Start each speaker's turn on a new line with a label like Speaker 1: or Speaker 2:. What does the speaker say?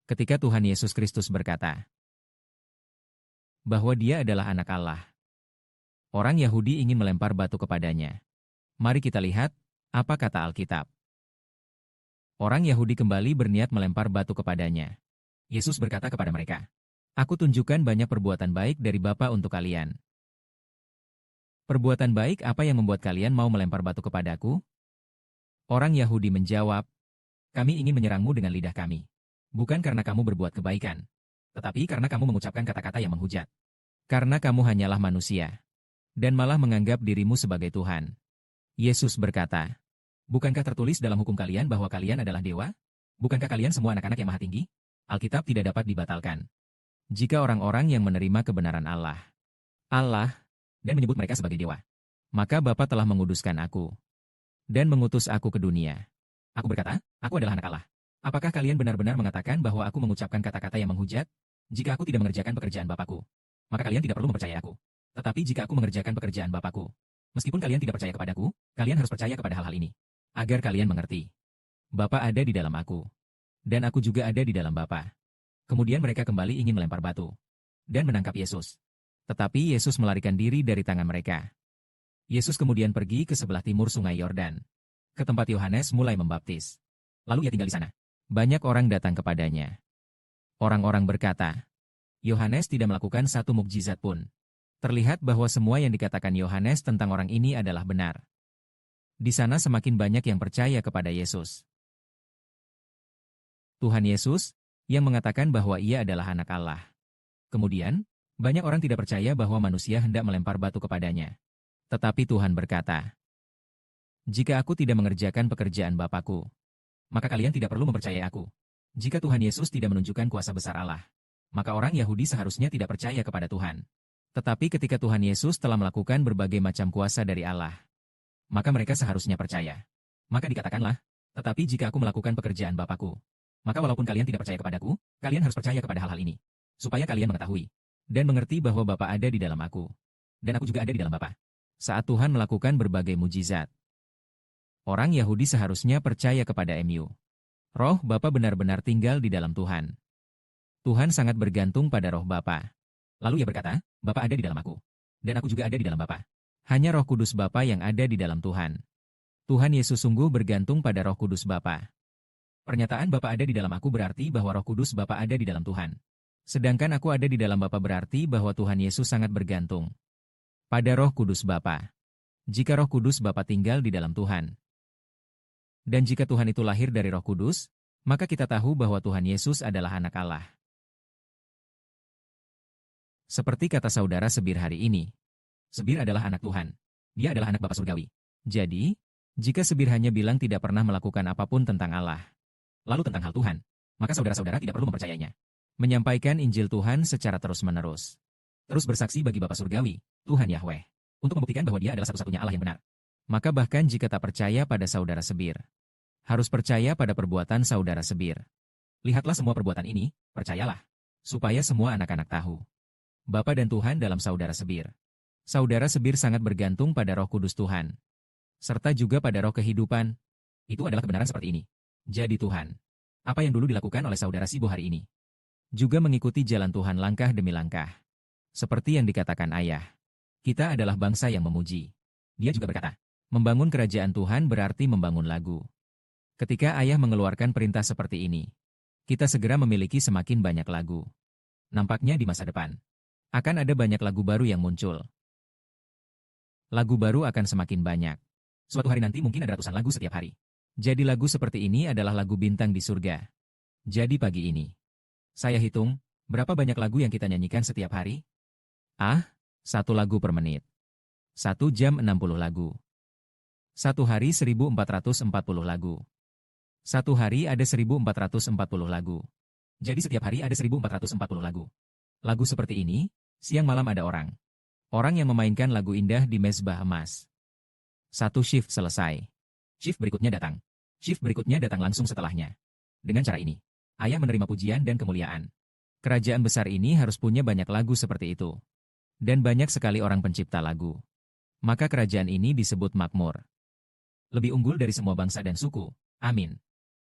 Speaker 1: ketika Tuhan Yesus Kristus berkata bahwa Dia adalah anak Allah. Orang Yahudi ingin melempar batu kepadanya. Mari kita lihat apa kata Alkitab. Orang Yahudi kembali berniat melempar batu kepadanya. Yesus berkata kepada mereka, "Aku tunjukkan banyak perbuatan baik dari Bapa untuk kalian. Perbuatan baik apa yang membuat kalian mau melempar batu kepadaku?" Orang Yahudi menjawab, "Kami ingin menyerangmu dengan lidah kami. Bukan karena kamu berbuat kebaikan, tetapi karena kamu mengucapkan kata-kata yang menghujat. Karena kamu hanyalah manusia, dan malah menganggap dirimu sebagai Tuhan." Yesus berkata, "Bukankah tertulis dalam hukum kalian bahwa kalian adalah dewa? Bukankah kalian semua anak-anak yang maha tinggi? Alkitab tidak dapat dibatalkan. Jika orang-orang yang menerima kebenaran Allah, dan menyebut mereka sebagai dewa, maka Bapa telah menguduskan aku, dan mengutus aku ke dunia. Aku berkata, aku adalah anak Allah. Apakah kalian benar-benar mengatakan bahwa aku mengucapkan kata-kata yang menghujat? Jika aku tidak mengerjakan pekerjaan Bapakku, maka kalian tidak perlu mempercayai aku. Tetapi jika aku mengerjakan pekerjaan Bapakku, meskipun kalian tidak percaya kepadaku, kalian harus percaya kepada hal-hal ini, agar kalian mengerti. Bapa ada di dalam aku, dan aku juga ada di dalam Bapa." Kemudian mereka kembali ingin melempar batu dan menangkap Yesus. Tetapi Yesus melarikan diri dari tangan mereka. Yesus kemudian pergi ke sebelah timur Sungai Yordan, ke tempat Yohanes mulai membaptis. Lalu ia tinggal di sana. Banyak orang datang kepadanya. Orang-orang berkata, "Yohanes tidak melakukan satu mukjizat pun." Terlihat bahwa semua yang dikatakan Yohanes tentang orang ini adalah benar. Di sana semakin banyak yang percaya kepada Yesus. Tuhan Yesus, yang mengatakan bahwa Ia adalah anak Allah. Kemudian, banyak orang tidak percaya bahwa manusia hendak melempar batu kepadanya. Tetapi Tuhan berkata, "Jika aku tidak mengerjakan pekerjaan Bapakku, maka kalian tidak perlu mempercayai aku." Jika Tuhan Yesus tidak menunjukkan kuasa besar Allah, maka orang Yahudi seharusnya tidak percaya kepada Tuhan. Tetapi ketika Tuhan Yesus telah melakukan berbagai macam kuasa dari Allah, maka mereka seharusnya percaya. Maka dikatakanlah, "Tetapi jika aku melakukan pekerjaan Bapakku, maka walaupun kalian tidak percaya kepadaku, kalian harus percaya kepada hal-hal ini, supaya kalian mengetahui dan mengerti bahwa Bapa ada di dalam aku, dan aku juga ada di dalam Bapa." Saat Tuhan melakukan berbagai mujizat, orang Yahudi seharusnya percaya kepada Roh Bapa benar-benar tinggal di dalam Tuhan. Tuhan sangat bergantung pada Roh Bapa. Lalu ia berkata, "Bapa ada di dalam aku, dan aku juga ada di dalam Bapa." Hanya Roh Kudus Bapa yang ada di dalam Tuhan. Tuhan Yesus sungguh bergantung pada Roh Kudus Bapa. Pernyataan Bapa ada di dalam aku berarti bahwa Roh Kudus Bapa ada di dalam Tuhan. Sedangkan aku ada di dalam Bapa berarti bahwa Tuhan Yesus sangat bergantung pada Roh Kudus Bapa. Jika Roh Kudus Bapa tinggal di dalam Tuhan, dan jika Tuhan itu lahir dari Roh Kudus, maka kita tahu bahwa Tuhan Yesus adalah anak Allah. Seperti kata saudara Sebir hari ini, Sebir adalah anak Tuhan. Dia adalah anak Bapa surgawi. Jadi, jika Sebir hanya bilang tidak pernah melakukan apapun tentang Allah, lalu tentang hal Tuhan, maka saudara-saudara tidak perlu mempercayainya. Menyampaikan Injil Tuhan secara terus-menerus. Terus bersaksi bagi Bapa surgawi, Tuhan Yahweh, untuk membuktikan bahwa Dia adalah satu-satunya Allah yang benar. Maka bahkan jika tak percaya pada saudara Sebir, harus percaya pada perbuatan saudara Sebir. Lihatlah semua perbuatan ini, percayalah, supaya semua anak-anak tahu Bapa dan Tuhan dalam saudara Sebir. Saudara Sebir sangat bergantung pada Roh Kudus Tuhan, serta juga pada Roh kehidupan. Itu adalah kebenaran seperti ini. Jadi Tuhan, apa yang dulu dilakukan oleh saudara Sibo hari ini, juga mengikuti jalan Tuhan langkah demi langkah. Seperti yang dikatakan Ayah, kita adalah bangsa yang memuji. Dia juga berkata, membangun kerajaan Tuhan berarti membangun lagu. Ketika Ayah mengeluarkan perintah seperti ini, kita segera memiliki semakin banyak lagu. Nampaknya di masa depan, akan ada banyak lagu baru yang muncul. Lagu baru akan semakin banyak. Suatu hari nanti mungkin ada ratusan lagu setiap hari. Jadi lagu seperti ini adalah lagu bintang di surga. Jadi pagi ini, saya hitung, berapa banyak lagu yang kita nyanyikan setiap hari? 1 lagu per menit. 1 jam 60 lagu. 1 hari 1440 lagu. 1 hari ada 1440 lagu. Jadi setiap hari ada 1440 lagu. Lagu seperti ini, siang malam ada orang. Orang yang memainkan lagu indah di mezbah emas. 1 shift selesai. Shift berikutnya datang. Shift berikutnya datang langsung setelahnya. Dengan cara ini, Ayah menerima pujian dan kemuliaan. Kerajaan besar ini harus punya banyak lagu seperti itu. Dan banyak sekali orang pencipta lagu. Maka kerajaan ini disebut makmur. Lebih unggul dari semua bangsa dan suku. Amin.